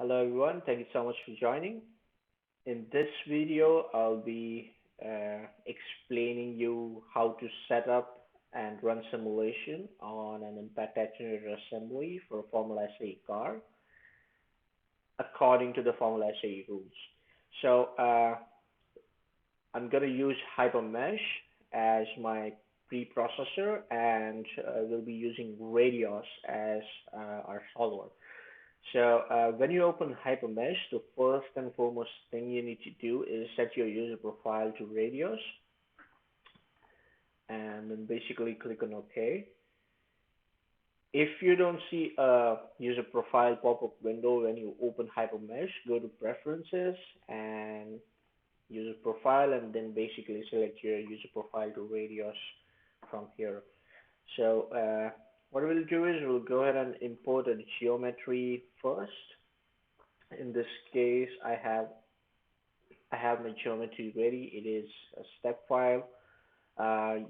Hello everyone, thank you so much for joining. In this video, I'll be explaining you how to set up and run simulation on an impact attenuator assembly for a Formula SAE car according to the Formula SAE rules. So I'm going to use HyperMesh as my preprocessor and we'll be using Radioss as our solver. So when you open HyperMesh, the first and foremost thing you need to do is set your user profile to Radioss, and then basically click on OK. If you don't see a user profile pop-up window when you open HyperMesh, go to Preferences and User Profile, and then basically select your user profile to Radioss from here. So what we'll do is we'll go ahead and import a geometry first. In this case, I have my geometry ready. It is a step file.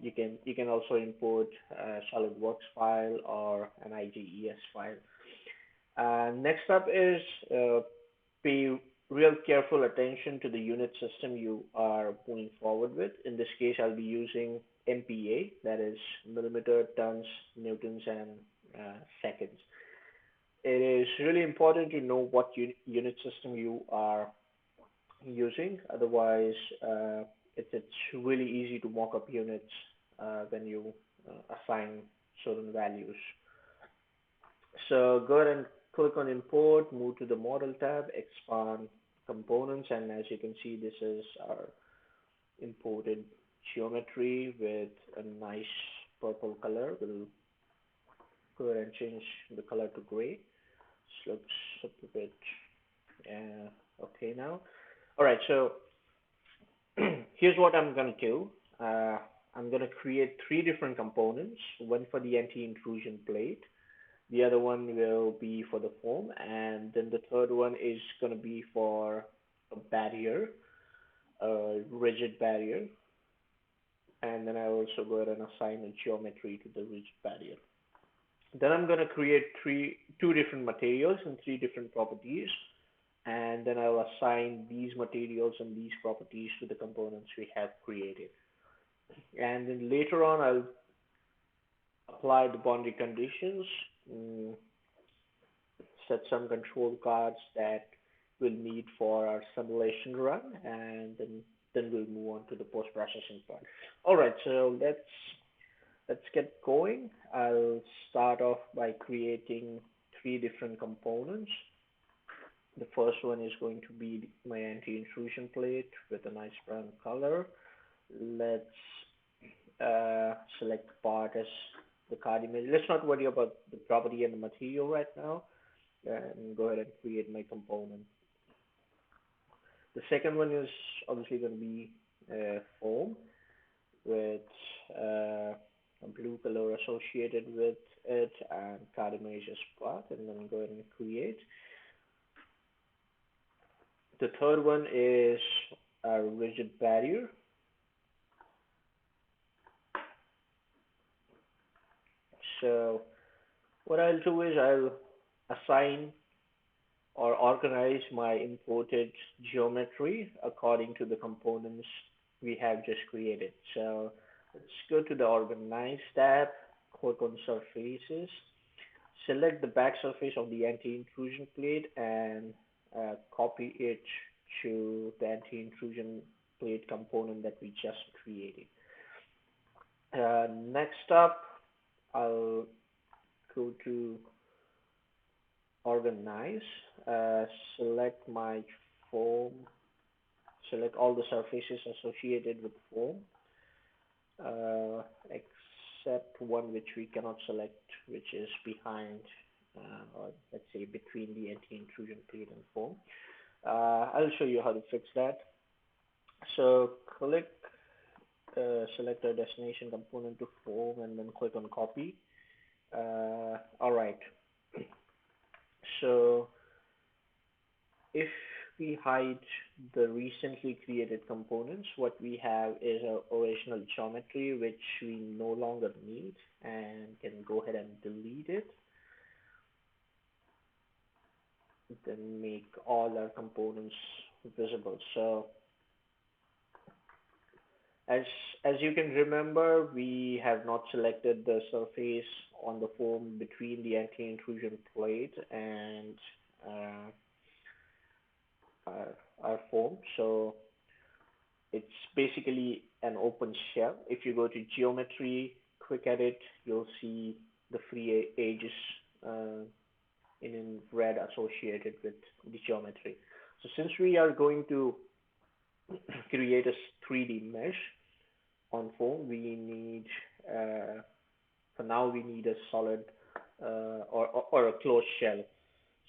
You can also import a SolidWorks file or an IGES file. Next up is pay real careful attention to the unit system you are moving forward with. In this case, I'll be using MPa, that is millimeter, tons, newtons, and seconds. It is really important to know what unit system you are using. Otherwise, it's really easy to mock up units when you assign certain values. So go ahead and click on Import, move to the Model tab, expand components, and as you can see, this is our imported geometry with a nice purple color. We'll go ahead and change the color to gray. This looks a bit okay now. All right, so here's what I'm going to do. I'm going to create 3 different components, one for the anti-intrusion plate, the other one will be for the foam, and then the third one is going to be for a barrier, a rigid barrier. And then I also go ahead and assign a geometry to the rigid barrier. Then I'm going to create 2 different materials and 3 different properties. And then I'll assign these materials and these properties to the components we have created. And then later on, I'll apply the boundary conditions, set some control cards that we'll need for our simulation run, and then we'll move on to the post-processing part. All right, so let's get going. I'll start off by creating 3 different components. The first one is going to be my anti-intrusion plate with a nice brown color. Let's select the part as the card image. Let's not worry about the property and the material right now, and go ahead and create my component. The second one is obviously going to be foam with a blue color associated with it and card image as part, and then go ahead and create. The third one is a rigid barrier. So what I'll do is I'll assign or organize my imported geometry according to the components we have just created. So let's go to the Organize tab, click on Surfaces, select the back surface of the anti-intrusion plate and copy it to the anti-intrusion plate component that we just created. Next up, I'll go to Organize, select my foam, select all the surfaces associated with foam, except one which we cannot select, which is behind, or let's say between the anti-intrusion plate and foam. I'll show you how to fix that. So click, select our destination component to foam, and then click on Copy. All right. So if we hide the recently created components, what we have is our original geometry, which we no longer need, and can go ahead and delete it. then make all our components visible. So as as you can remember, we have not selected the surface on the foam between the anti-intrusion plate and uh, our foam. So it's basically an open shell. If you go to geometry, quick edit, you'll see the free edges uh, in red associated with the geometry. So since we are going to create a 3D mesh on foam, we need for now we need a solid or a closed shell.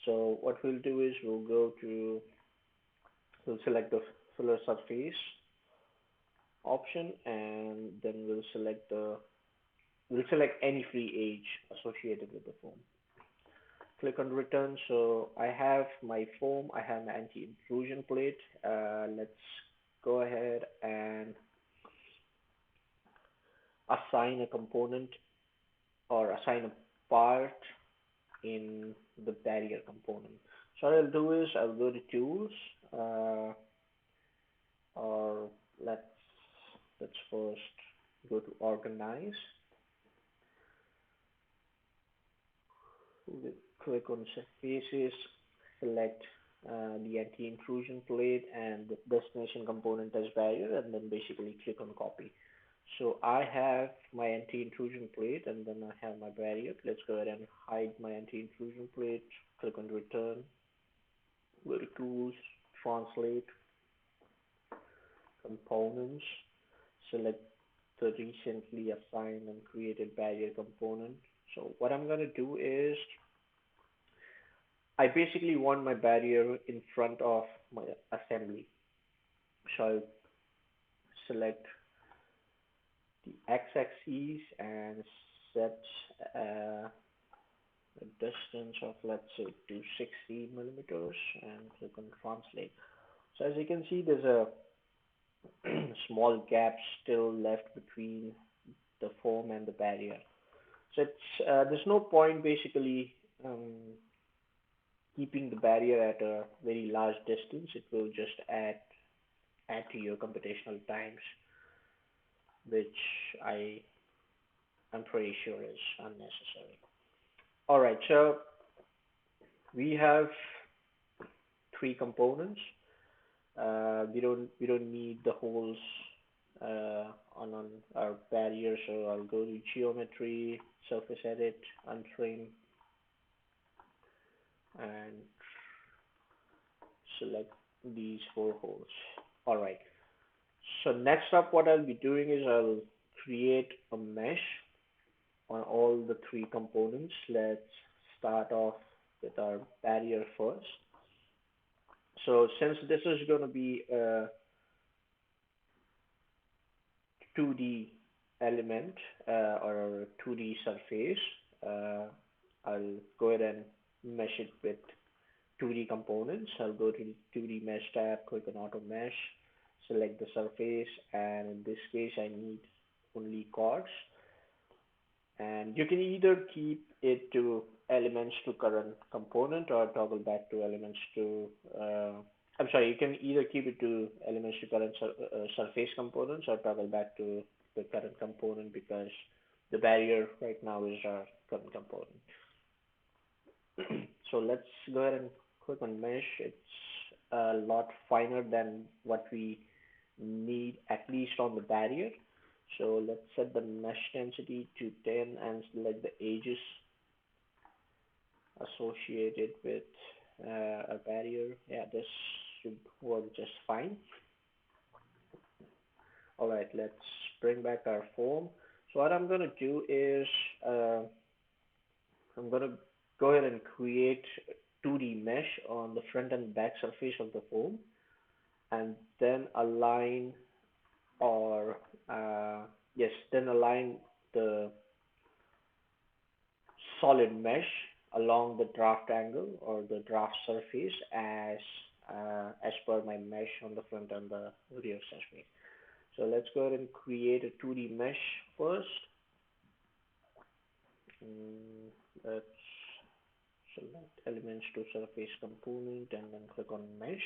So what we'll do is we'll select the filler surface option, and then we'll select any free edge associated with the foam. Click on return. So I have my foam, I have my anti-intrusion plate. Let's go ahead and assign a component or assign a part in the barrier component. So what I'll do is I'll go to tools, uh, or let's first go to organize. We'll click on surfaces, select the anti-intrusion plate and the destination component as barrier, and then basically click on copy. So I have my anti-intrusion plate and then I have my barrier. Let's go ahead and hide my anti-intrusion plate. Click on return, go to tools, translate, components, select the recently assigned and created barrier component. So what I'm going to do is I basically want my barrier in front of my assembly. So I'll select the x-axis and set a distance of, let's say, 260 millimeters, and click on translate. So as you can see, there's a small gap still left between the foam and the barrier. So there's no point basically keeping the barrier at a very large distance. It will just add to your computational times, which I'm pretty sure is unnecessary. All right, so we have three components. We don't need the holes on our barrier, so I'll go to geometry, surface edit, untrim, and select these four holes. All right. So next up, what I'll be doing is I'll create a mesh on all the three components. Let's start off with our barrier first. So since this is going to be a 2D element or a 2D surface, uh, I'll go ahead and mesh it with 2D components. I'll go to the 2D mesh tab, click on auto mesh, select the surface, and in this case I need only chords. And you can either keep it to elements to current component or toggle back to elements to I'm sorry, you can either keep it to elements to current surface components or toggle back to the current component, because the barrier right now is our current component. So let's go ahead and click on mesh. It's a lot finer than what we need, at least on the barrier. So let's set the mesh density to 10 and select the edges associated with a barrier. Yeah, this should work just fine. All right, let's bring back our foam. So what I'm going to do is I'm going to go ahead and create 2D mesh on the front and back surface of the foam, and then align or then align the solid mesh along the draft angle or the draft surface as per my mesh on the front and the rear surface. So let's go ahead and create a 2D mesh first. Let's Select elements to surface component and then click on mesh.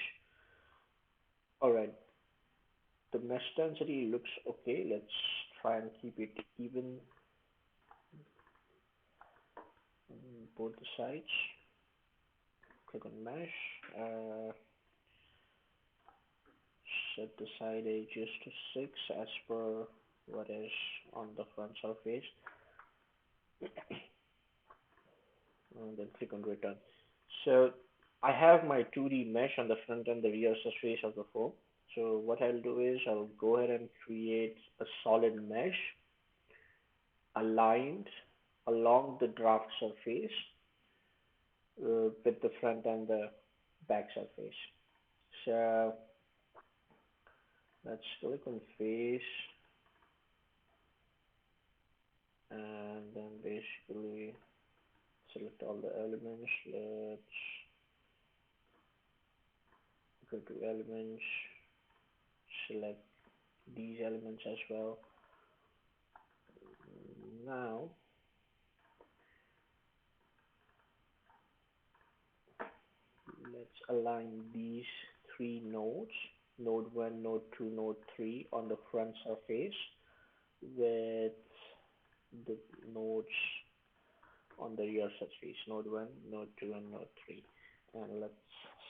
Alright, the mesh density looks okay. Let's try and keep it even on both the sides. Click on mesh. Set the side edges to 6 as per what is on the front surface, and then click on return. So I have my 2D mesh on the front and the rear surface of the foam. So what I'll do is I'll go ahead and create a solid mesh aligned along the draft surface with the front and the back surface. So let's click on face and then basically select all the elements. Let's go to elements, select these elements as well. Now let's align these three nodes, node 1, node 2, node 3 on the front surface with the nodes on the rear surface, node 1, node 2, and node 3. And let's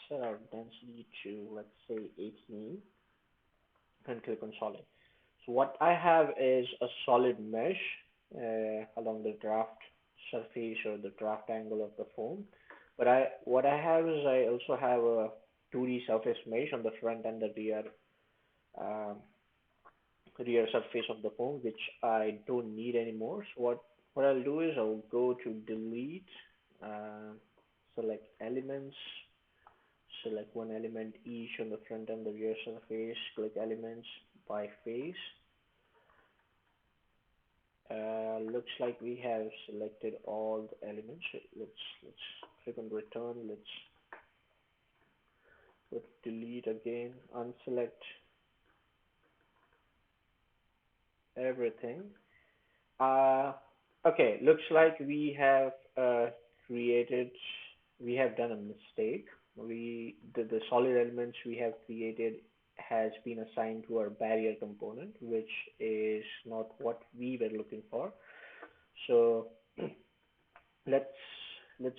set our density to, let's say, 18 and click on solid. So what I have is a solid mesh along the draft surface or the draft angle of the foam. But what I have is I also have a 2D surface mesh on the front and the um, rear surface of the foam, which I don't need anymore. So what I'll do is I'll go to delete, select elements, select one element each on the front and the rear surface, click elements by face. Looks like we have selected all the elements. Let's click on return. Let's go to delete again, unselect everything. Okay, looks like we have created, we have done a mistake. The solid elements we have created has been assigned to our barrier component, which is not what we were looking for. So let's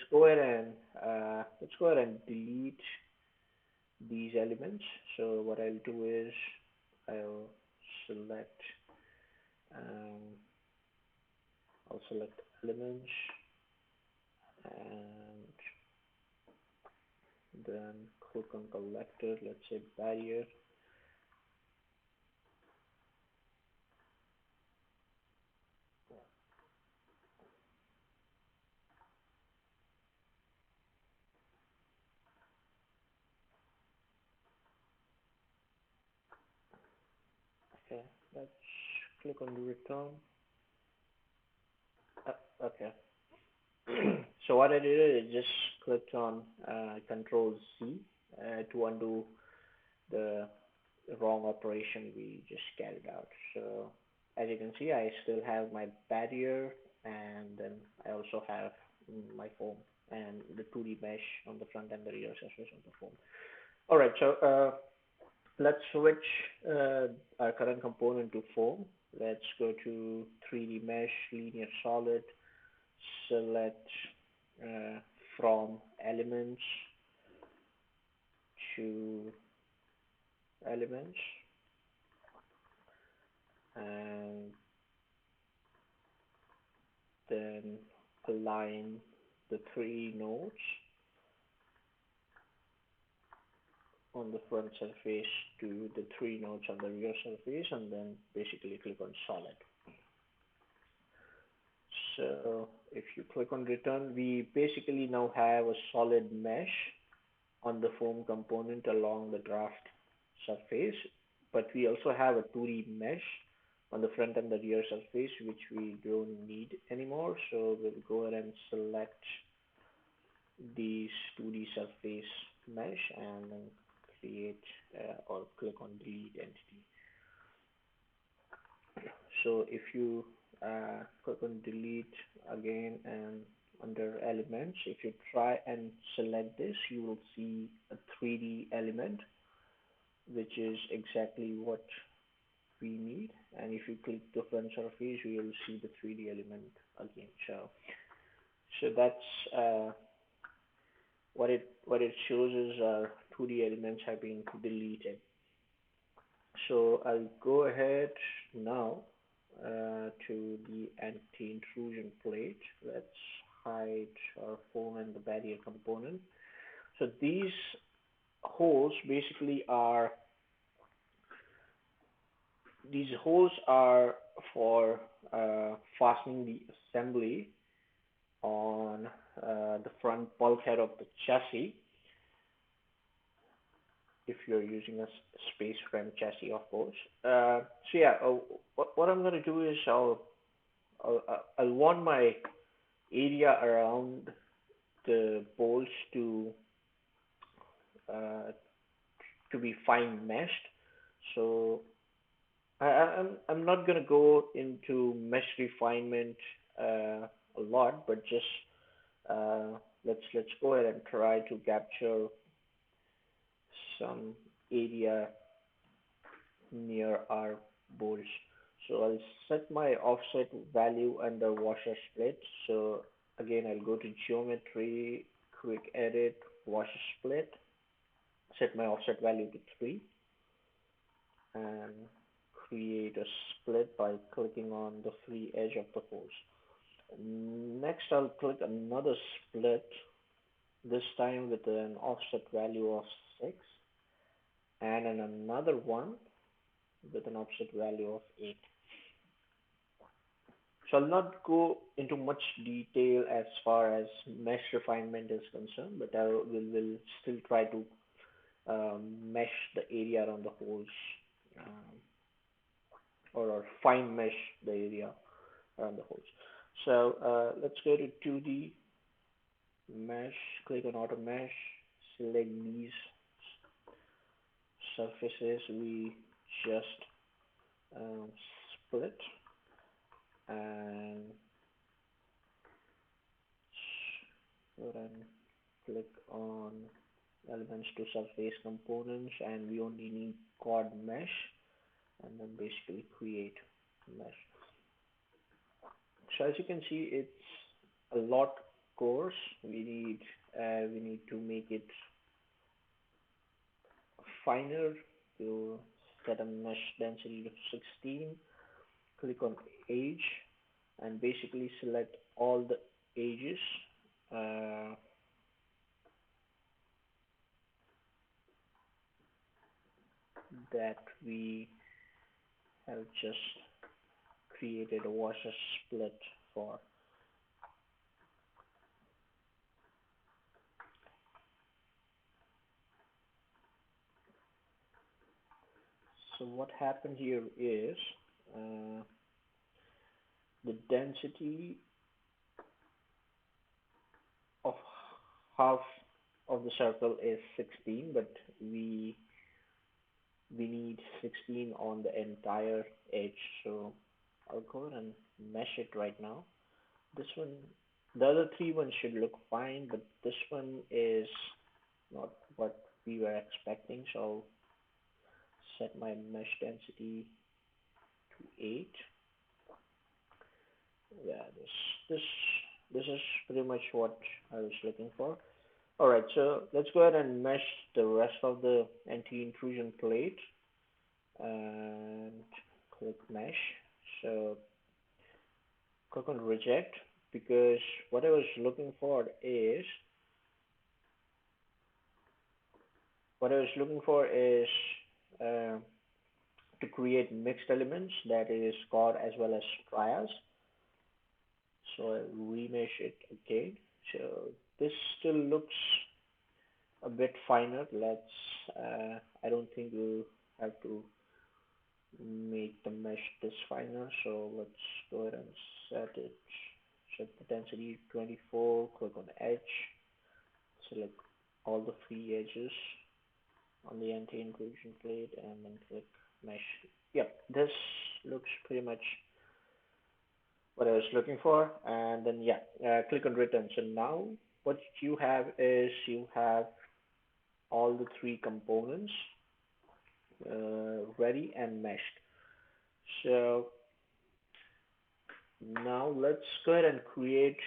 go ahead and delete these elements. So what I'll do is I'll select um, I'll select elements and then click on collector, let's say barrier. Okay, let's click on the return. Okay. So what I did is just clicked on Control Z to undo the wrong operation we just carried out. So as you can see, I still have my barrier, and then I also have my foam and the 2D mesh on the front and the rear surface of the foam. All right, so let's switch our current component to foam. Let's go to 3D mesh, linear solid, select from elements to elements, and then align the three nodes on the front surface to the three nodes on the rear surface, and then basically click on solid. So if you click on return, we basically now have a solid mesh on the foam component along the draft surface, but we also have a 2D mesh on the front and the rear surface, which we don't need anymore. So we'll go ahead and select these 2D surface mesh and then create or click on delete entity. So if you click on delete again and under elements. If you try and select this, you will see a 3D element, which is exactly what we need. And if you click different surface, you will see the 3D element again. So that's what it shows is our 2D elements have been deleted. So I'll go ahead now to the anti-intrusion plate. Let's hide our phone and the barrier component. So these holes basically are these holes are for fastening the assembly on the front bulkhead of the chassis if you're using a space frame chassis, of course. So yeah, what I'm gonna do is I'll want my area around the bolts uh, to be fine meshed. So I'm not gonna go into mesh refinement a lot, but just let's go ahead and try to capture some area near our bolts. So I'll set my offset value under washer split. So again, I'll go to geometry, quick edit, washer split, set my offset value to 3, and create a split by clicking on the free edge of the hose. Next, I'll click another split, this time with an offset value of 6, and then another one with an offset value of 8. So I'll not go into much detail as far as mesh refinement is concerned, but will still try to mesh the area around the holes, um, or fine mesh the area around the holes. So let's go to 2D mesh, click on auto mesh, select these surfaces we just split, and go and click on elements to surface components, and we only need chord mesh, and then basically create mesh. So as you can see, it's a lot coarse. We need to make it finer. To set a mesh density to 16, click on edge, and basically select all the edges uh, that we have just created a washer split for. So what happened here is uh, the density of half of the circle is 16, but we need 16 on the entire edge. So I'll go ahead and mesh it right now. This one, the other three ones should look fine, but this one is not what we were expecting. So I'll set my mesh density to 8. Yeah, this this is pretty much what I was looking for. Alright, so let's go ahead and mesh the rest of the anti-intrusion plate and click mesh. So click on reject, because what I was looking for is uh, to create mixed elements, that is chord as well as trias. So I remesh it again. So this still looks a bit finer. I don't think we'll have to make the mesh this finer. So let's go ahead and set the density 24, click on edge, select all the free edges on the anti-intrusion plate, and then click mesh. Yep, this looks pretty much what I was looking for, and then yeah, click on return. So now what you have is you have all the three components ready and meshed. So now let's go ahead and create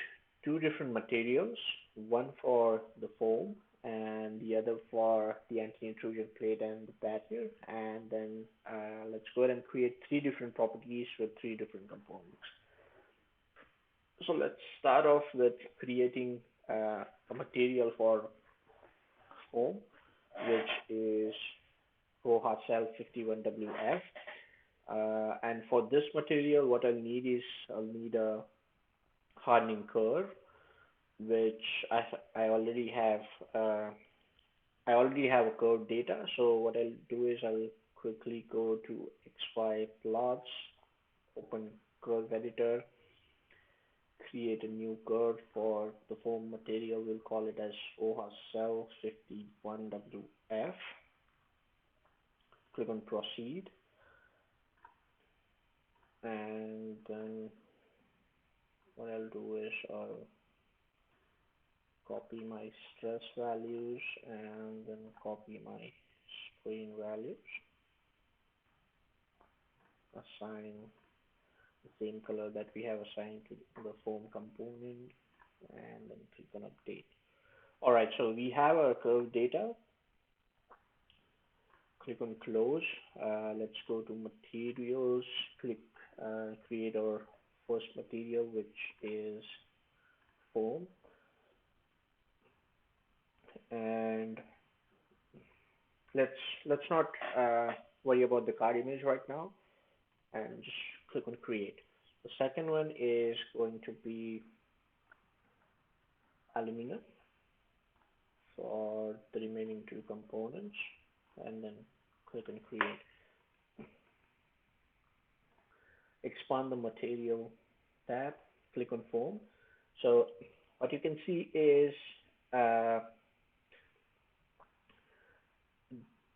two different materials, one for the foam and the other for the anti-intrusion plate and the barrier. And then let's go ahead and create three different properties with three different components. So let's start off with creating a material for foam, which is ROHACELL 51WF. And for this material, what I'll need is I'll need a hardening curve, which I already have. I already have a curve data. So what I'll do is I'll quickly go to XY plots, open curve editor, create a new curve for the foam material. We'll call it as ROHACELL 51WF. Click on proceed, and then what I'll do is I'll copy my stress values and then copy my strain values, assign the same color that we have assigned to the foam component, and then click on update. Alright, so we have our curve data. Click on close. Let's go to materials, click create our first material, which is foam, and let's not worry about the card image right now, and just click on create. The second one is going to be aluminum for the remaining two components, and then click on create. Expand the material tab, click on foam. So what you can see is the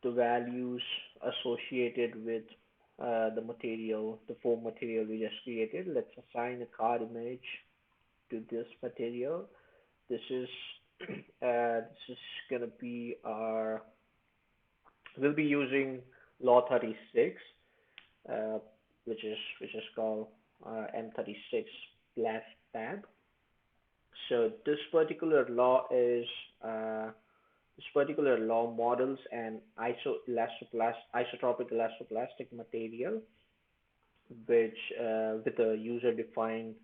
values associated with the material, the foam material we just created. Let's assign a card image to this material. This is gonna be our. We'll be using law 36, which is called M36 blast tab. So this particular law is models an isotropic elastoplastic material, which with a user-defined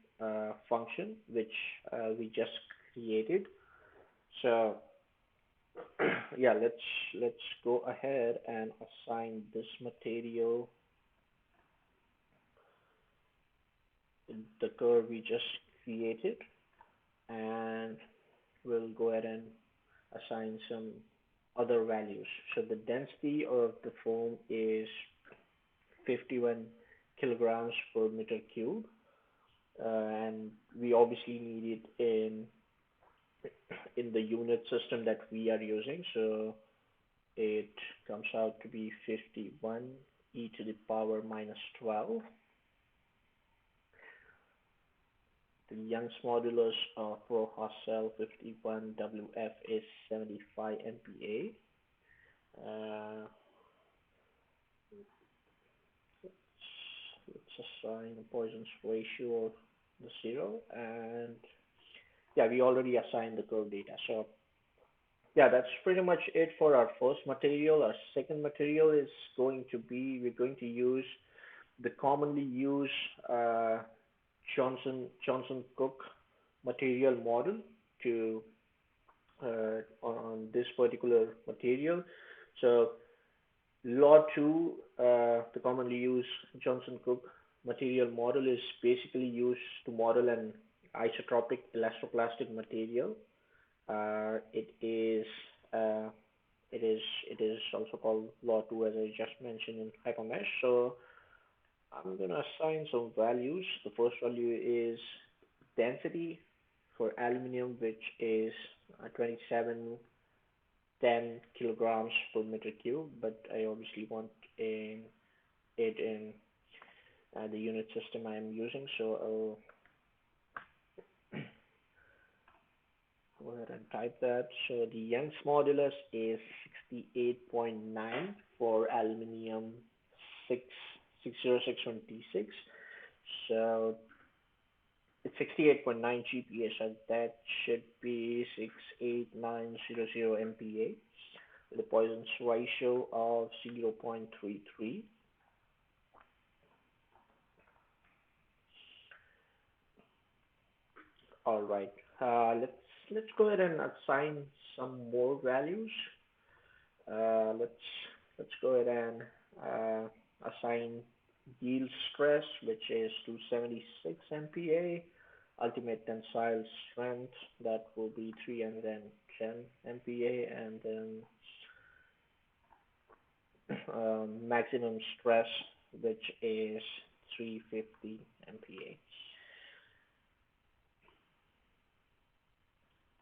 function, which we just created. So yeah, let's go ahead and assign this material the curve we just created, and we'll go ahead and assign some other values. So the density of the foam is 51 kilograms per meter cube, and we obviously need it in the unit system that we are using. So it comes out to be 51 e to the power minus 12. The Young's modulus of ROHACELL 51WF is 75 MPa. Let's assign a Poisson's ratio of the 0, and yeah, we already assigned the curve data. So yeah, that's pretty much it for our first material. Our second material is going to be, we're going to use the commonly used Johnson Cook material model to on this particular material. So Law 2, the commonly used Johnson Cook material model, is basically used to model an isotropic elastoplastic material. It is also called Law 2, as I just mentioned, in hypermesh. So I'm going to assign some values. The first value is density for aluminum, which is 2710 kilograms per meter cube, but I obviously want it in the unit system I am using, so I'll Go ahead and type that. So the Young's modulus is 68.9 for aluminum 6 60626. So it's 68.9 GPa, so that should be 68900 MPa with a Poisson's ratio of 0.33. All right. Let's go ahead and assign some more values. Uh, let's let's go ahead and assign yield stress, which is 276 MPa. Ultimate tensile strength, that will be 310 MPa, and then maximum stress, which is 350 MPa.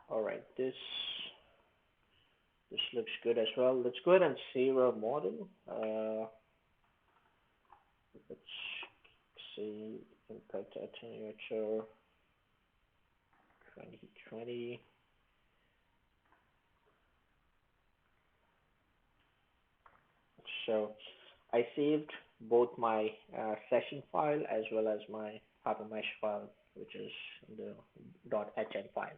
All right, this looks good as well. Let's go ahead and save our model. Let's see, Impact Attenuator 2020. So I saved both my session file as well as my HyperMesh file, which is the .hn file.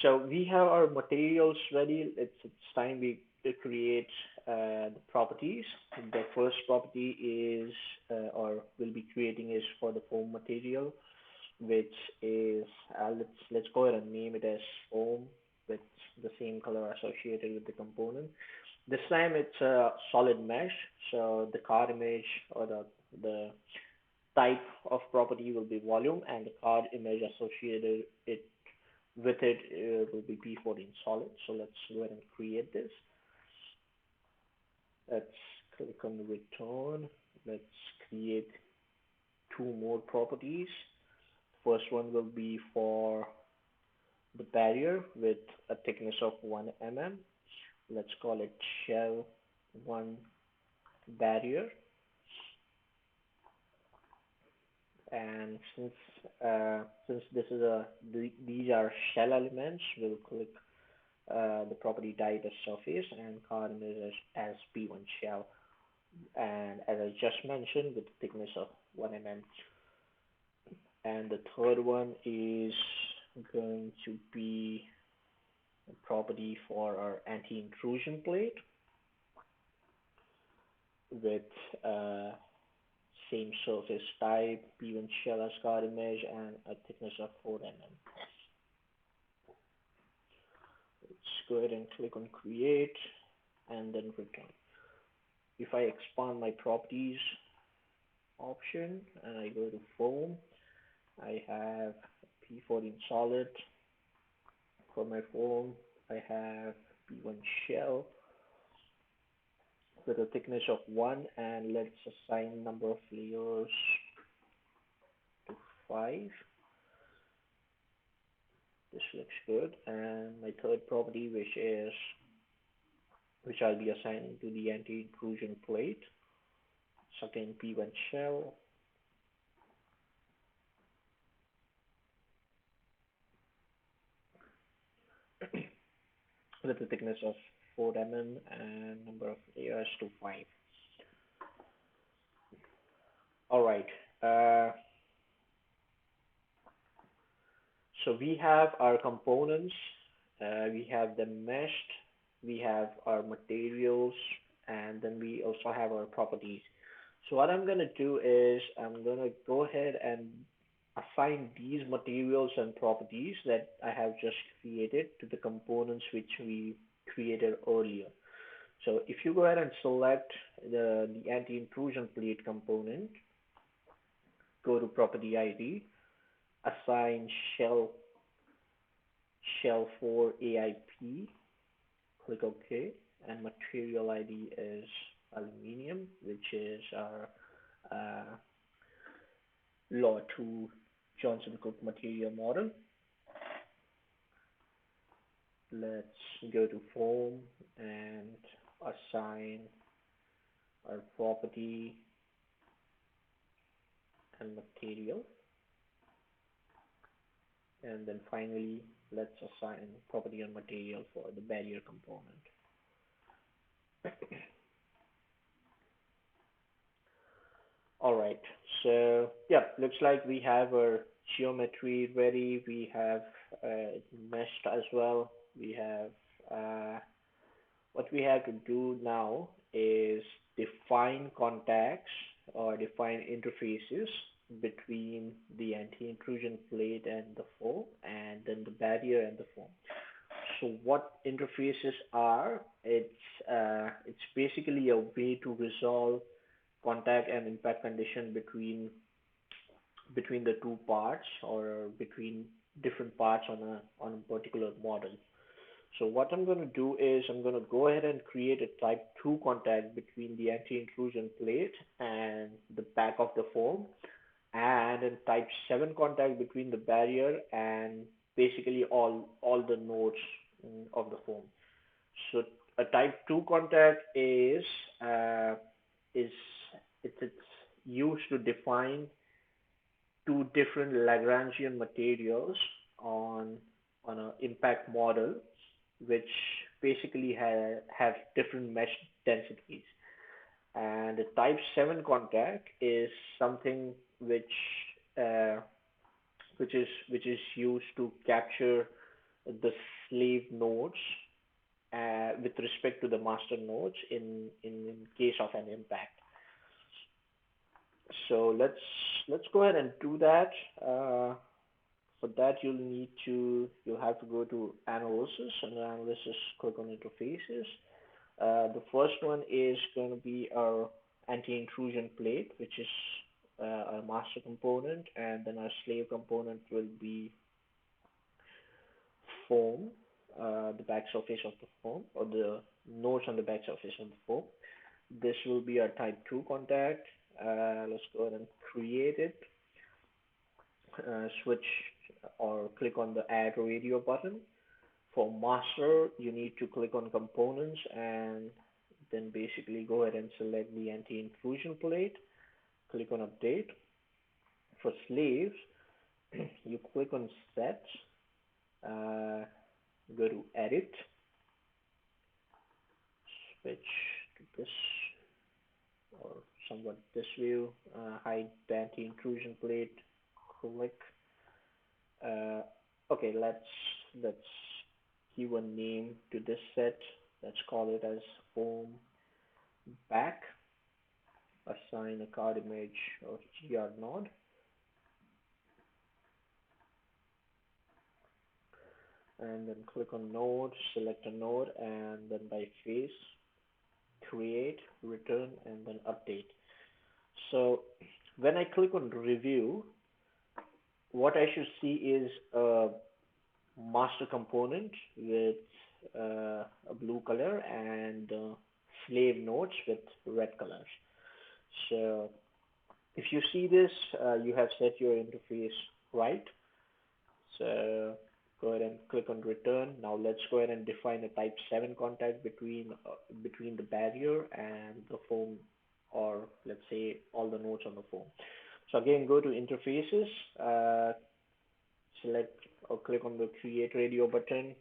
So we have our materials ready. It's time we create the properties. The first property is, or we'll be creating, is for the foam material, which is, let's go ahead and name it as foam with the same color associated with the component. This time it's a solid mesh, so the card image or the type of property will be volume, and the card image associated with it will be P14 solid. So let's go ahead and create this. Let's click on the return. Let's create two more properties. First one will be for the barrier with a thickness of 1 mm. Let's call it shell 1 barrier. And since this is these are shell elements, we'll click the property type as surface and card image as P1 shell. And as I just mentioned, with thickness of 1 mm. And the third one is going to be a property for our anti-intrusion plate with same surface type, P1 shell as card image, and a thickness of 4 mm. Let's go ahead and click on create and then return. If I expand my properties option and I go to foam, I have P14 solid. For my foam, I have P1 shell with a thickness of 1, and let's assign number of layers to 5. This looks good. And my third property, which I'll be assigning to the anti-intrusion plate, it's again P1 shell. With a thickness of 4 mm and number of layers to 5. All right. So we have our components. We have them meshed. We have our materials, and then we also have our properties. So what I'm going to do is I'm going to go ahead and assign these materials and properties that I have just created to the components which we created earlier. So if you go ahead and select the anti-intrusion plate component, go to property ID, assign shell 4 AIP, click OK, and material ID is aluminium, which is our Law 2 Johnson Cook material model. Let's go to foam and assign our property and material. And then finally, let's assign property on material for the barrier component. All right, so yeah, looks like we have our geometry ready. We have meshed as well. We have what we have to do now is define contacts or define interfaces between the anti-intrusion plate and the foam, and then the barrier and the foam. So what interfaces are? It's basically a way to resolve contact and impact condition between the two parts or between different parts on a particular model. So what I'm going to do is I'm going to go ahead and create a type 2 contact between the anti-intrusion plate and the back of the foam, and a type 7 contact between the barrier and basically all the nodes of the foam. So a type 2 contact is it's used to define two different Lagrangian materials on an impact model, which basically have different mesh densities. And the type 7 contact is something uh, which is used to capture the slave nodes with respect to the master nodes in case of an impact. So let's go ahead and do that. For that, you'll have to go to analysis, and analysis, click on interfaces. The first one is going to be our anti-intrusion plate, which is our master component, and then our slave component will be foam, the back surface of the foam, or the nodes on the back surface of the foam. This will be our type 2 contact. Let's go ahead and create it. Switch or click on the add radio button. For master, you need to click on components and then basically go ahead and select the anti-intrusion plate. Click on update. For slaves, you click on set, go to edit, switch to this or somewhat this view, hide the anti-intrusion plate, click. Okay, let's give a name to this set. Let's call it as foam back. Assign a card image of GR node. And then click on node, select a node, and then by face, create, return, and then update. So when I click on review, what I should see is a master component with a blue color and slave nodes with red colors. So if you see this, you have set your interface right. So go ahead and click on return. Now let's go ahead and define a type 7 contact between the barrier and the foam, or let's say all the nodes on the foam. So again, go to interfaces, select or click on the create radio button.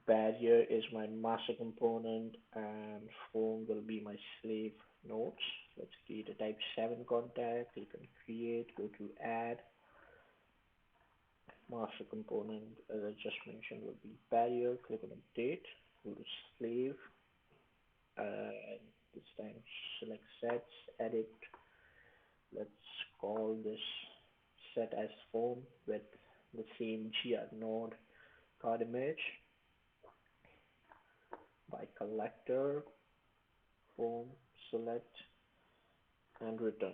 Barrier is my master component and foam will be my slave nodes. Let's create a type 7 contact. Click on create, go to add. Master component, as I just mentioned, will be barrier. Click on update, go to slave, this time select sets, edit. Let's call this set as foam with the same GR node card image. By collector, foam, select, and return.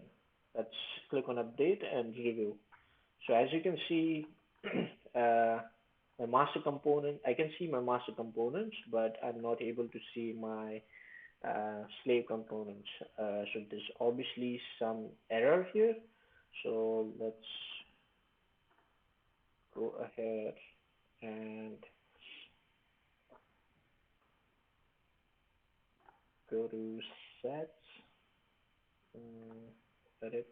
Let's click on update and review. So as you can see, my master component, I can see my master components, but I'm not able to see my slave components. So there's obviously some error here. So let's go ahead and go to sets, edit.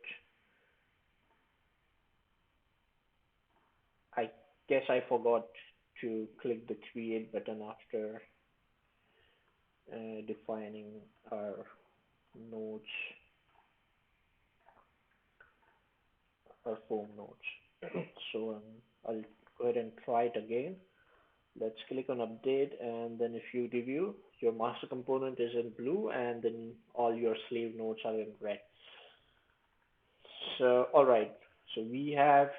I guess I forgot to click the create button after defining our nodes, our form nodes. So I'll go ahead and try it again. Let's click on update, and then if you review, your master component is in blue and then all your slave nodes are in red. So, all right. So we have,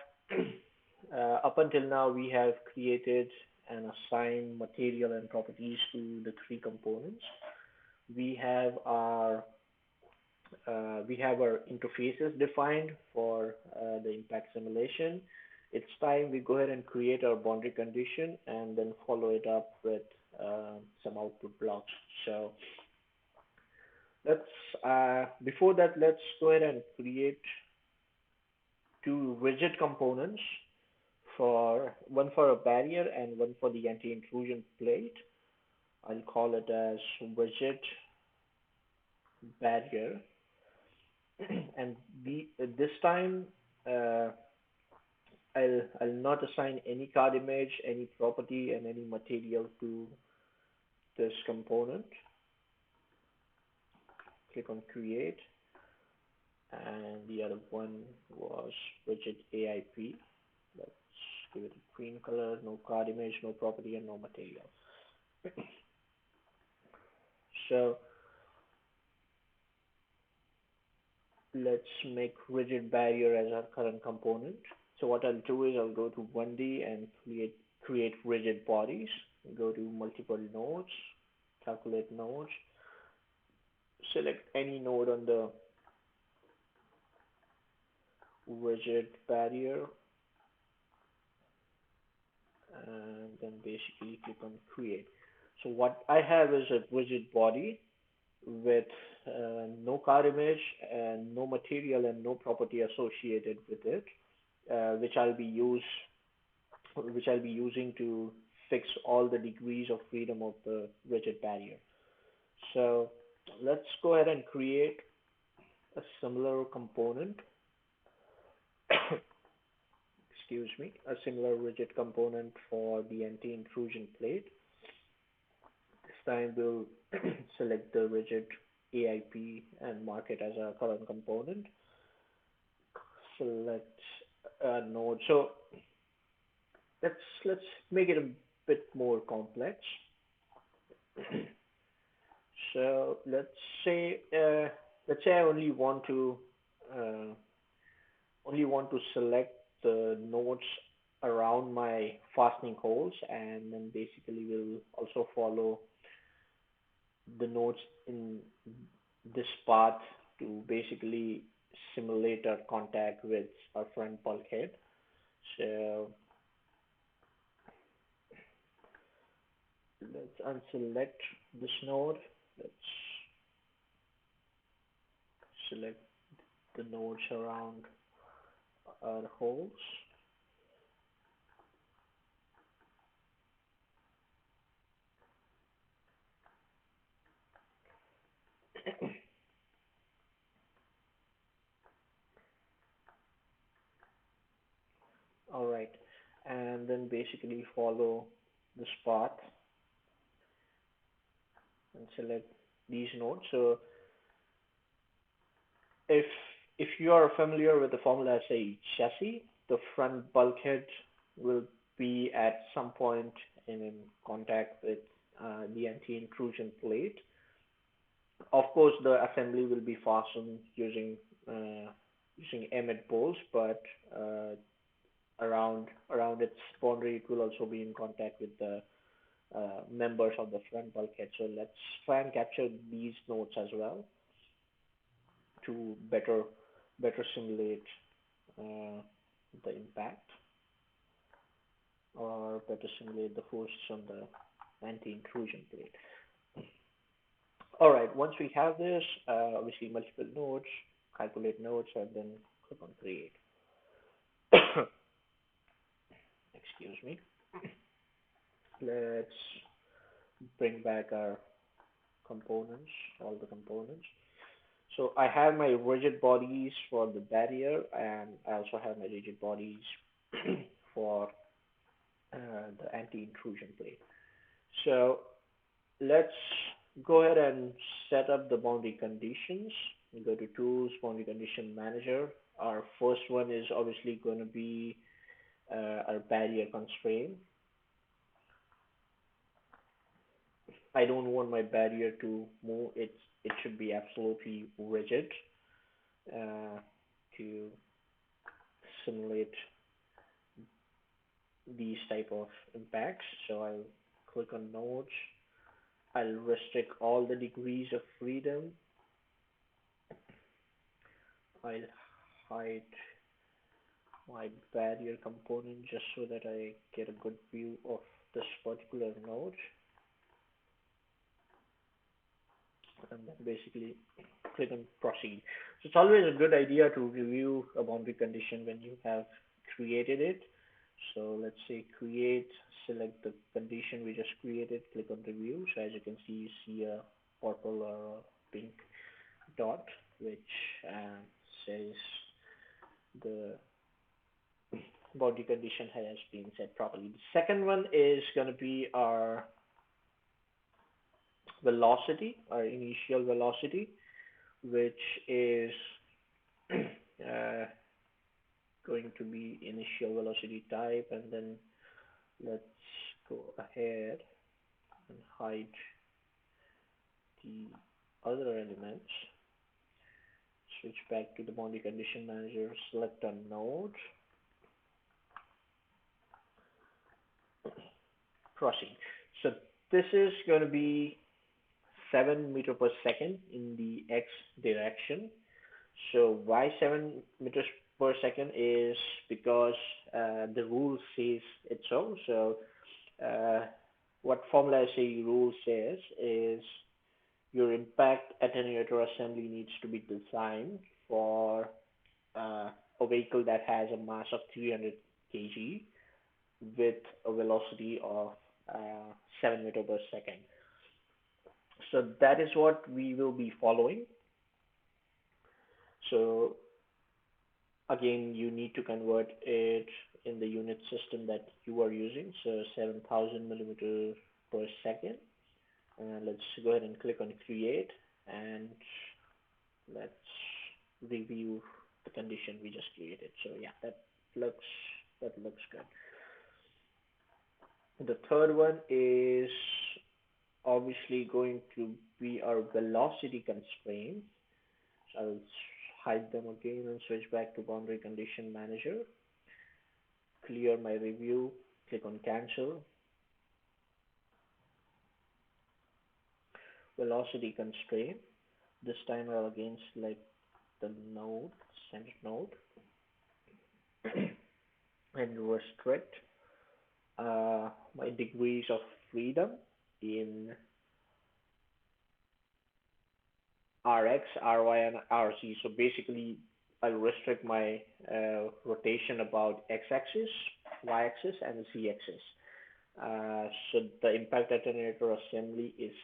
up until now, we have created and assigned material and properties to the three components. We have our we have our interfaces defined for the impact simulation. It's time we go ahead and create our boundary condition and then follow it up with some output blocks. So let's before that, let's go ahead and create two rigid components, for one for a barrier and one for the anti-intrusion plate. I'll call it as rigid barrier. And this time uh, I'll not assign any card image, any property, and any material to this component. Click on create, and the other one was widget AIP. Let's give it a green color, no card image, no property, and no material. So let's make rigid barrier as our current component. So what I'll do is I'll go to 1D and create rigid bodies. Go to multiple nodes, calculate nodes, select any node on the rigid barrier, and then basically click on create. So what I have is a rigid body with no card image and no material and no property associated with it, which I'll be using to fix all the degrees of freedom of the rigid barrier. So let's go ahead and create a similar component, excuse me, a similar rigid component for the anti-intrusion plate. This time we'll select the rigid AIP and mark it as a current component. Select a node. So let's make it a bit more complex. So let's say I uh, only want to select the nodes around my fastening holes, and then basically we'll also follow the nodes in this path to basically simulate our contact with our front bulkhead. So let's unselect this node. Let's select the nodes around our holes. All right, and then basically follow this path and select these nodes. So if if you are familiar with the Formula SAE chassis, the front bulkhead will be at some point in contact with the anti-intrusion plate. Of course, the assembly will be fastened using emmet bolts, but around its boundary, it will also be in contact with the members of the front bulkhead. So let's try and capture these nodes as well to better simulate uh, the impact, or better simulate the forces on the anti-intrusion plate. All right, once we have this, obviously multiple nodes, calculate nodes, and then click on create. Excuse me. Let's bring back our components, all the components. So I have my rigid bodies for the barrier, and I also have my rigid bodies for the anti-intrusion plate. So let's go ahead and set up the boundary conditions. We go to Tools, Boundary Condition Manager. Our first one is obviously going to be our barrier constraint. I don't want my barrier to move. It should be absolutely rigid to simulate these type of impacts. So I'll click on nodes. I'll restrict all the degrees of freedom. I'll hide my barrier component just so that I get a good view of this particular node. And then basically click on proceed. So it's always a good idea to review a boundary condition when you have created it. So let's say create, select the condition we just created, click on review. So as you can see, you see a purple or a pink dot which says the boundary condition has been set properly. The second one is going to be our velocity, our initial velocity, which is going to be initial velocity type, and then let's go ahead and hide the other elements. Switch back to the boundary condition manager, select a node, proceed. So this is going to be 7 meter per second in the x direction. So why 7 meters per second is because the rule says it so. So what Formula SAE rule says is your impact attenuator assembly needs to be designed for a vehicle that has a mass of 300 kg with a velocity of 7 meter per second. So that is what we will be following. So again, you need to convert it in the unit system that you are using. So 7,000 millimeters per second. Let's go ahead and click on create, and let's review the condition we just created. So yeah, looks that looks good. The third one is obviously going to be our velocity constraint. So I'll hide them again and switch back to boundary condition manager. Clear my review, click on cancel. Velocity constraint. This time I'll again select the node, center node, and restrict my degrees of freedom in Rx, Ry, and Rc. So basically, I'll restrict my rotation about x-axis, y-axis, and z-axis. So the impact attenuator assembly is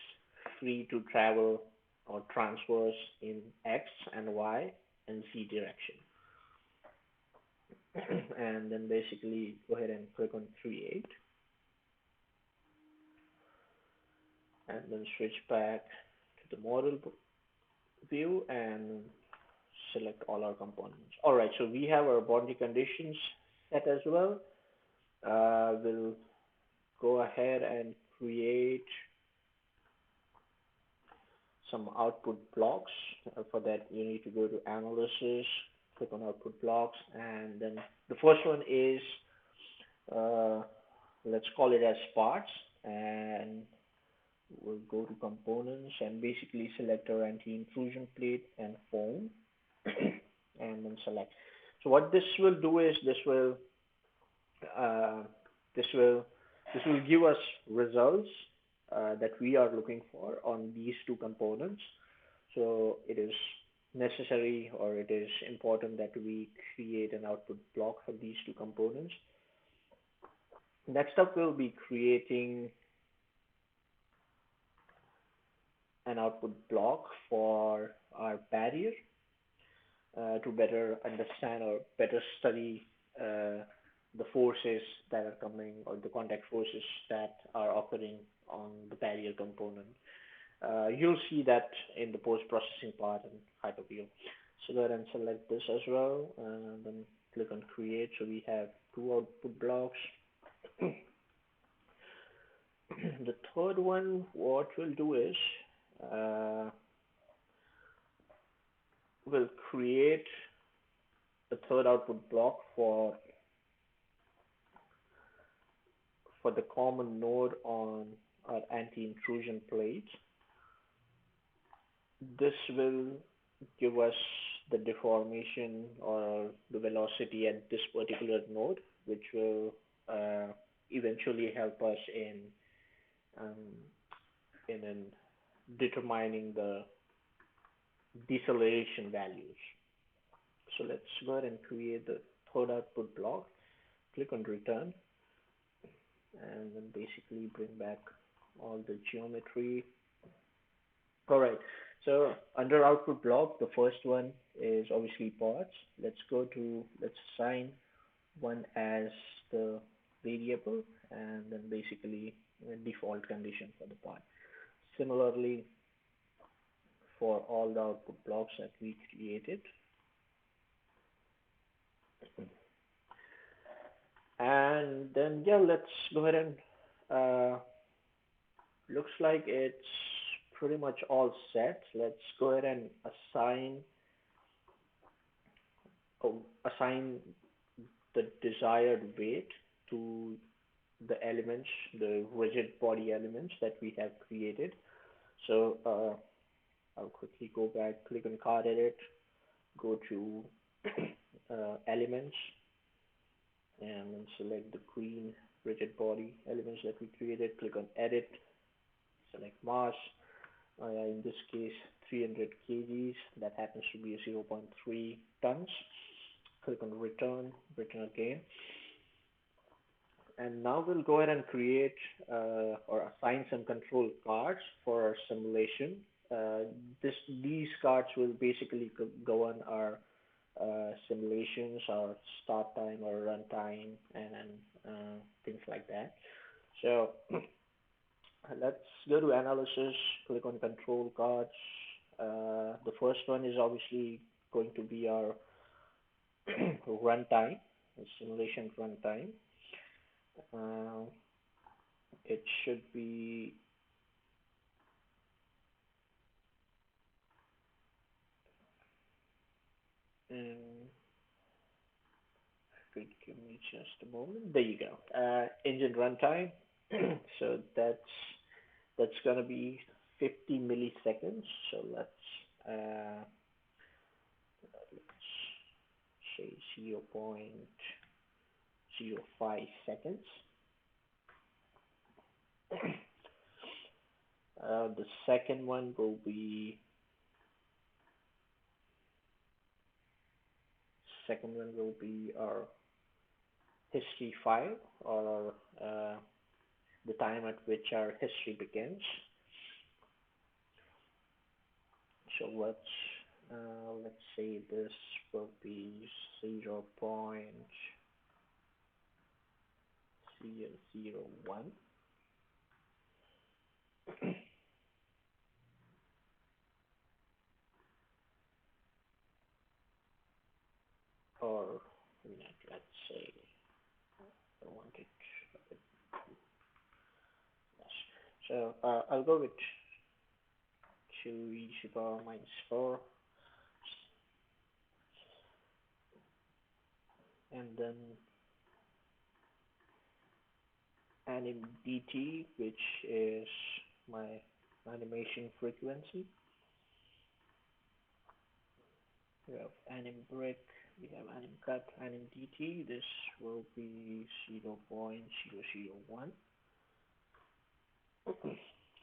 free to travel or transverse in x and y and z direction. And then basically go ahead and click on create, and then switch back to the model view and select all our components. All right, so we have our boundary conditions set as well. We'll go ahead and create some output blocks. For that, you need to go to analysis, click on output blocks, and then the first one is let's call it as parts, and we'll go to components and basically select our anti-intrusion plate and foam and then select. So what this will do is uh, this will this will give us results that we are looking for on these two components. So it is necessary, or it is important, that we create an output block for these two components. Next up, we'll be creating an output block for our barrier to better understand or better study the forces that are coming or the contact forces that are occurring on the barrier component. You'll see that in the post-processing part in Hyper-V. So go ahead and select this as well, and then click on create. So we have two output blocks. The third one, what we'll do is uh, we'll create a third output block for the common node on our anti-intrusion plate. This will give us the deformation or the velocity at this particular node, which will eventually help us um, in determining the deceleration values. So let's go ahead and create the third output block. Click on return, and then basically bring back all the geometry. All right. So under output block, the first one is obviously parts. Let's assign one as the variable, and then basically a default condition for the part. Similarly, for all the output blocks that we created. And then, yeah, let's go ahead and looks like it's pretty much all set. Let's go ahead and assign the desired weight to the elements, the rigid body elements that we have created. So I'll quickly go back, click on card edit, go to elements, and then select the green rigid body elements that we created. Click on edit, select mass. In this case, 300 kgs. That happens to be 0.3 tons. Click on return again. And now we'll go ahead and create or assign some control cards for our simulation. These cards will basically govern our simulations, our start time or run time, and things like that. So let's go to analysis, click on control cards. The first one is obviously going to be our runtime, simulation runtime. It should be give me just a moment. There you go. Engine runtime. So that's gonna be 50 milliseconds. So let's say 0.05 seconds. The second one will be our history file, or the time at which our history begins. So let's say this will be 0.001. Or let's say I want it a bit less. So I'll go with 2e to the power -4, and then anim dt, which is my animation frequency. We have anim break, we have anim cut, anim dt. This will be 0.001.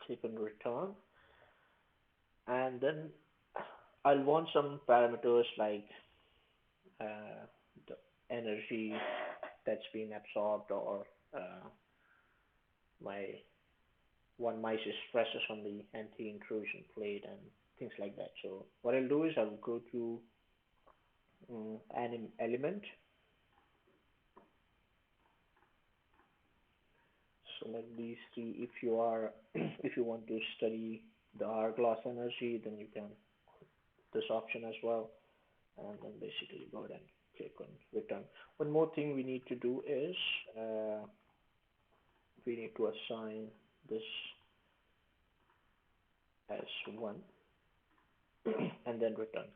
Click on return, and then I'll want some parameters like the energy that's being absorbed, or my stresses on the anti-intrusion plate and things like that. So what I'll do is I'll go to anim element, select these three. If you are if you want to study the hourglass energy, then you can this option as well, and then basically go ahead and click on return. One more thing we need to do is we need to assign this as one and then return.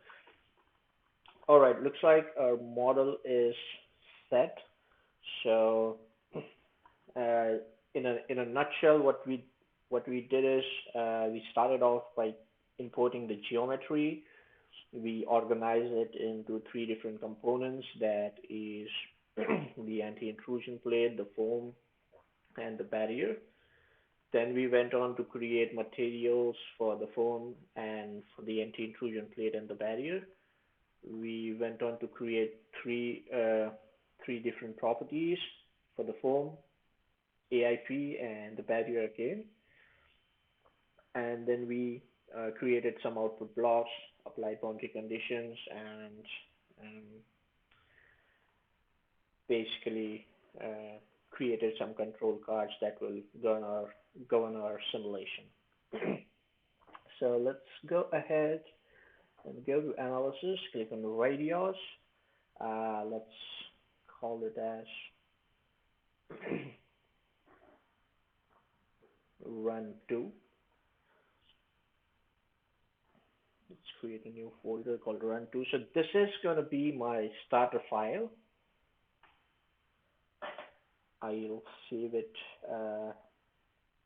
All right, looks like our model is set. So uh, in a nutshell, what we did is we started off by importing the geometry. We organize it into three different components. That is the anti-intrusion plate, the foam, and the barrier. Then we went on to create materials for the foam and for the anti-intrusion plate and the barrier. We went on to create three different properties for the foam, AIP, and the barrier again. And then we created some output blocks, applied boundary conditions, and basically created some control cards that will govern our simulation. So let's go ahead and go to analysis. Click on Radioss. Let's call it as run 2. Let's create a new folder called run 2. So this is going to be my starter file. I'll save it.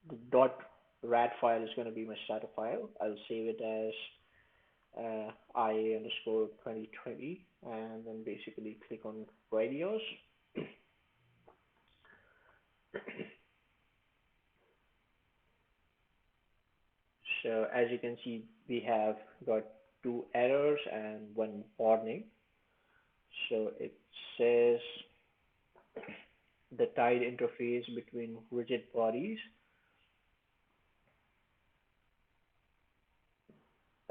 The .rad file is going to be my starter file. I'll save it as IA_2020 and then basically click on Radioss. So as you can see, we have got 2 errors and 1 warning. So it says the tied interface between rigid bodies.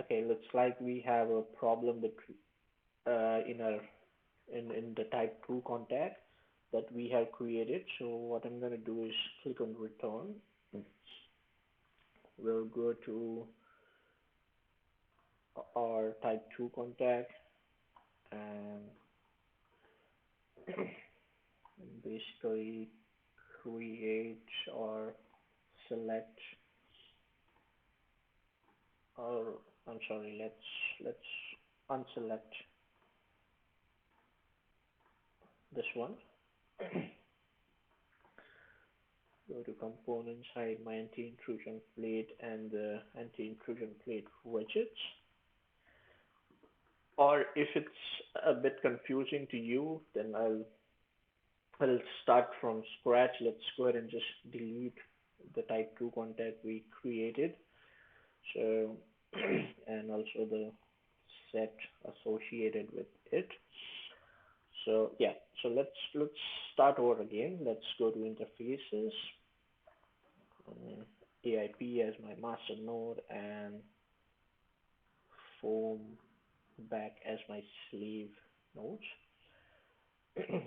Okay, looks like we have a problem with in the type 2 contact that we have created. So what I'm going to do is click on return. We'll go to our type 2 contact and basically create or select, or I'm sorry, let's unselect this one. Go to components, hide my anti-intrusion plate and the anti-intrusion plate widgets. Or if it's a bit confusing to you, then I'll start from scratch. Let's go ahead and just delete the type 2 contact we created. So and also the set associated with it. So yeah, so let's start over again. Let's go to interfaces, AIP as my master node and foam back as my slave nodes.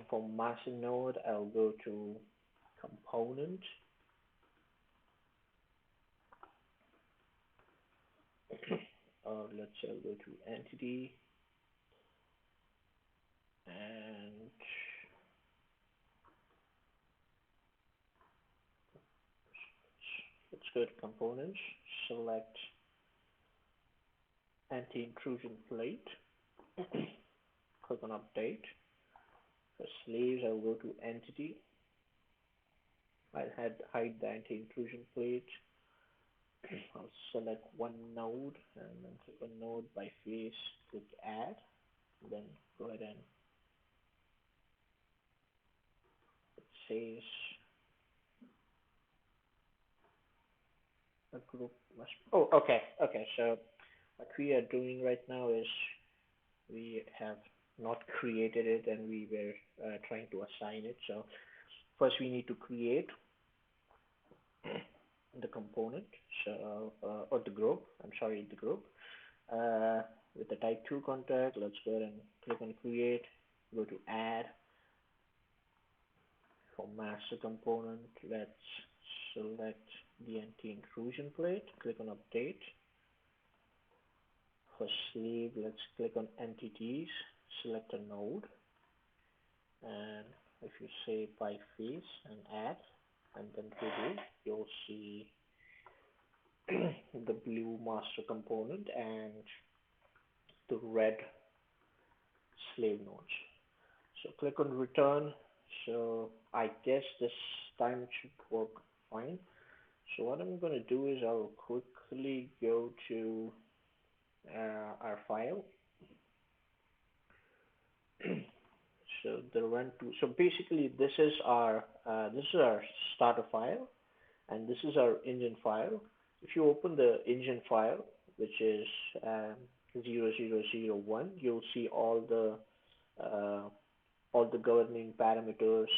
For master node, I'll go to component, or let's say I'll go to entity, and let's go to components, select anti-intrusion plate, click on update. For slaves, I'll go to entity. I'll hide the anti-intrusion plate. I'll select one node and then click on node by face, click add, then go ahead and it says a group must, oh, okay, so what we are doing right now is we have not created it and we were trying to assign it. So first we need to create the component, so or the group, I'm sorry, the group with the type 2 contact. Let's go ahead and click on create, go to add. For master component, let's select the anti-intrusion plate, click on update. For sleeve, let's click on entities, select a node, and if you say by face and add, and then preview, you'll see the blue master component and the red slave nodes. So click on return. So I guess this time it should work fine. So what I'm going to do is I'll quickly go to our file. So the run to, so basically this is our starter file, and this is our engine file. If you open the engine file, which is 0001, you'll see uh, all the governing parameters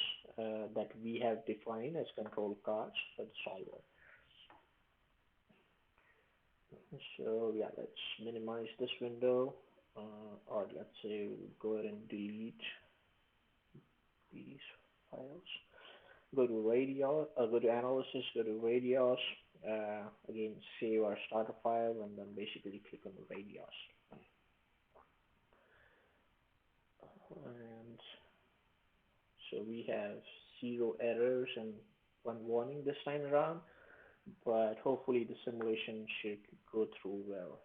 that we have defined as control cards for the solver. So yeah, let's minimize this window, or let's say go ahead and delete these files. Go to Radioss, go to Analysis, go to Radioss, again save our starter file, and then basically click on Radioss. And so we have 0 errors and 1 warning this time around, but hopefully the simulation should go through well.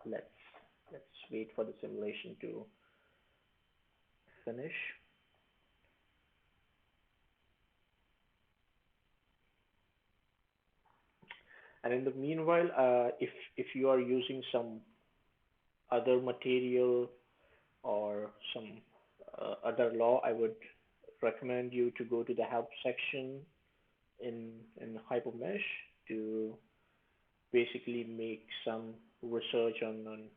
Let's wait for the simulation to finish. And in the meanwhile, if you are using some other material or some other law, I would recommend you to go to the help section in Hypermesh to basically make some research on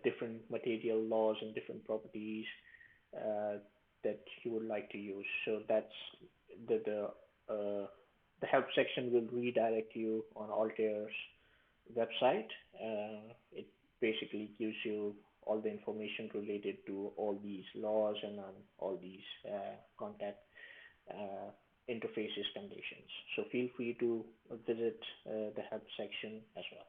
different material laws and different properties uh, that you would like to use. So that's the help section will redirect you on Altair's website. It basically gives you all the information related to all these laws and on all these contact uh, interfaces conditions. So feel free to visit the help section as well.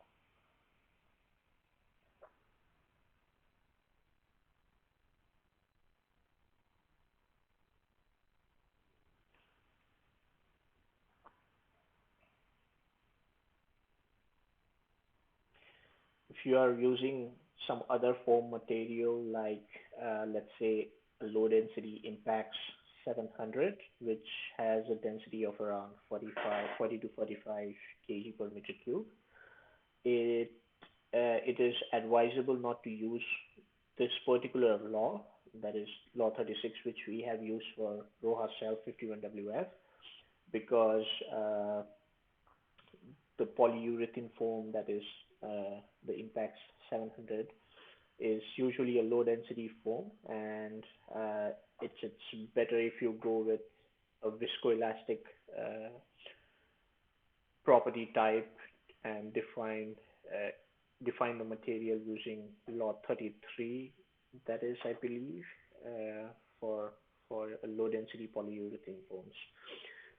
If you are using some other foam material like let's say a low density Impact 700, which has a density of around 40 to 45 kg per meter cube, it it is advisable not to use this particular law, that is law 36, which we have used for ROHACELL 51WF, because the polyurethane foam, that is the Impact 700, is usually a low density foam, and it's better if you go with a viscoelastic uh, property type and define the material using law 33, that is, I believe, uh, for for low density polyurethane foams.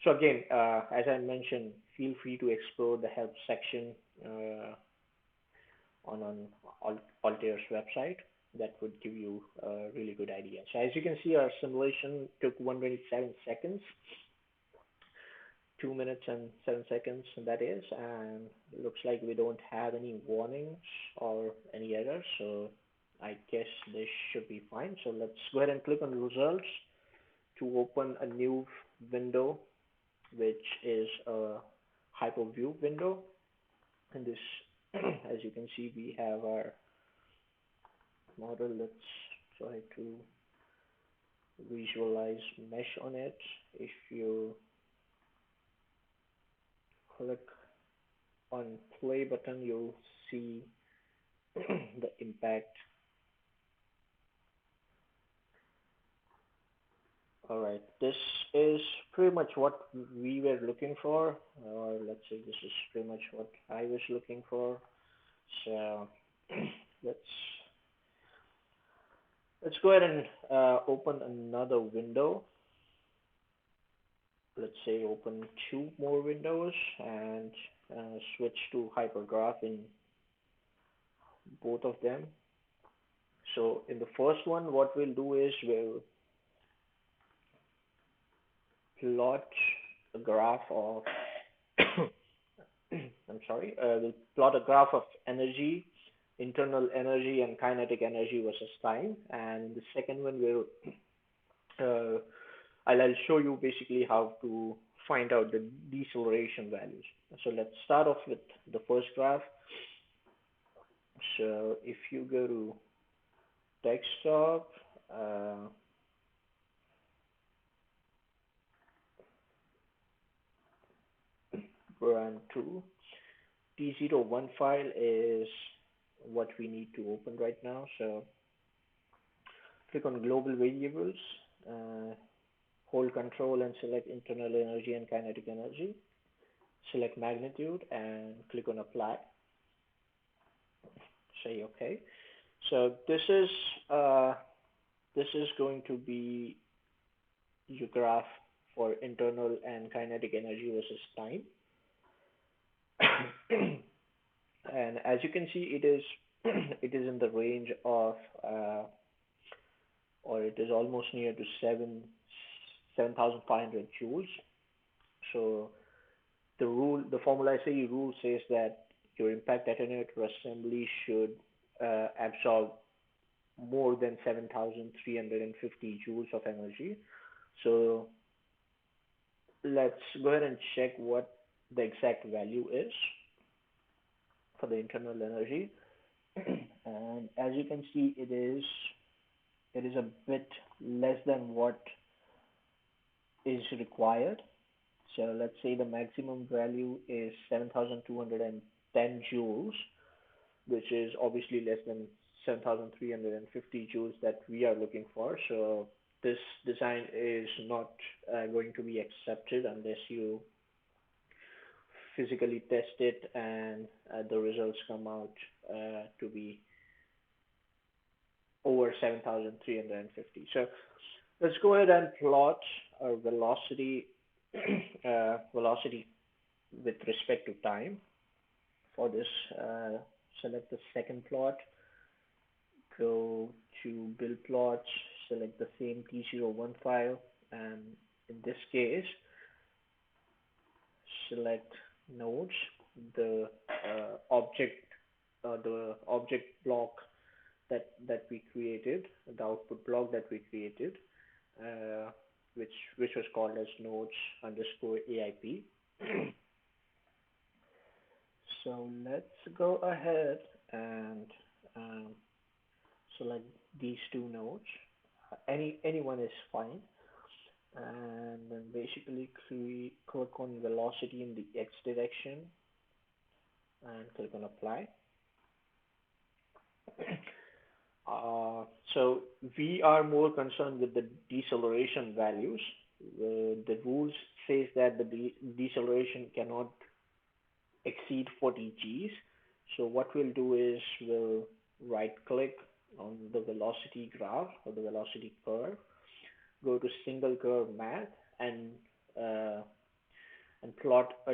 So again, as I mentioned, feel free to explore the help section on Altair's website. That would give you a really good idea. So as you can see, our simulation took 127 seconds, 2 minutes and 7 seconds, that is, and it looks like we don't have any warnings or any errors. So I guess this should be fine. So let's go ahead and click on results to open a new window, which is a hyperview window. And this, as you can see, we have our model. Let's try to visualize mesh on it. If you click on play button, you'll see the impact. All right, this is pretty much what we were looking for, or let's say this is pretty much what I was looking for. So let's let's go ahead and open another window. let's say open two more windows and switch to hypergraph in both of them. So in the first one, what we'll do is we'll plot a graph of I'm sorry, we'll plot a graph of energy, internal energy and kinetic energy versus time. And in the second one, uh, I'll show you basically how to find out the deceleration values. So let's start off with the first graph. So if you go to desktop, run to T01 file is what we need to open right now. So click on global variables, uh, hold control and select internal energy and kinetic energy. Select magnitude and click on apply. Say okay. So uh, this is going to be your graph for internal and kinetic energy versus time. And as you can see, it is it is in the range of or it is almost near to 7,500 joules. So the Formula SAE rule says that your impact attenuator assembly should absorb more than 7,350 joules of energy. So let's go ahead and check what the exact value is for the internal energy. And as you can see, it is a bit less than what is required. So let's say the maximum value is 7,210 joules, which is obviously less than 7,350 joules that we are looking for. So this design is not going to be accepted unless you physically test it and the results come out to be over 7,350. So let's go ahead and plot our velocity velocity with respect to time. For this, select the second plot, go to build plots, select the same T01 file, and in this case, select nodes, the the object block that we created, the output block that we created, uh, which was called as nodes underscore AIP. So let's go ahead and um, select these two nodes. Anyone is fine. And then basically click on velocity in the x direction and click on apply. So we are more concerned with the deceleration values. The rules says that the deceleration cannot exceed 40 Gs. So what we'll do is we'll right click on the velocity graph or the velocity curve, go to single curve math uh, and plot a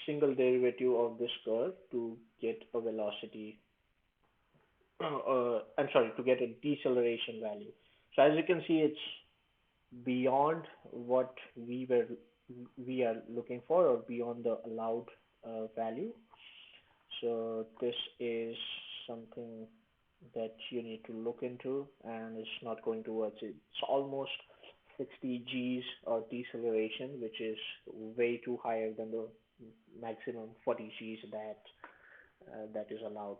single derivative of this curve to get a velocity I'm sorry, to get a deceleration value. So as you can see, it's beyond what we are looking for or beyond the allowed value. So this is something that you need to look into, and it's not going towards it. It's almost 60 Gs or deceleration, which is way too higher than the maximum 40 Gs that is allowed.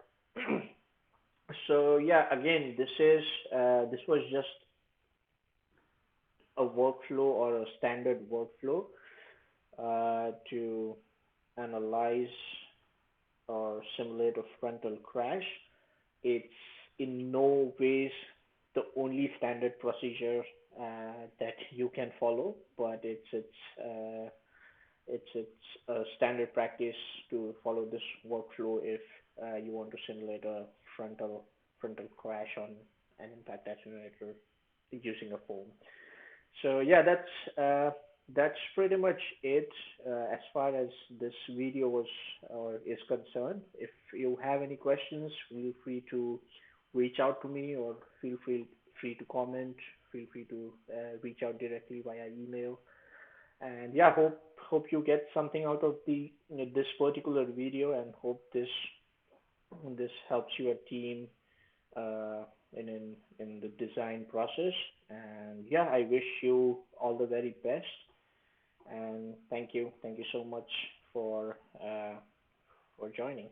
So yeah, again, this was just a workflow or a standard workflow to analyze or simulate a frontal crash. It's in no ways the only standard procedure that you can follow, but it's a standard practice to follow this workflow if you want to simulate a frontal crash on an impact attenuator using a foam. So yeah, that's pretty much it as far as this video was or is concerned. If you have any questions, feel free to reach out to me or feel free to comment. Feel free to reach out directly via email. And yeah, hope you get something out of this particular video, and hope this helps your team uh, in the design process. And yeah, I wish you all the very best. And thank you so much for uh, for joining.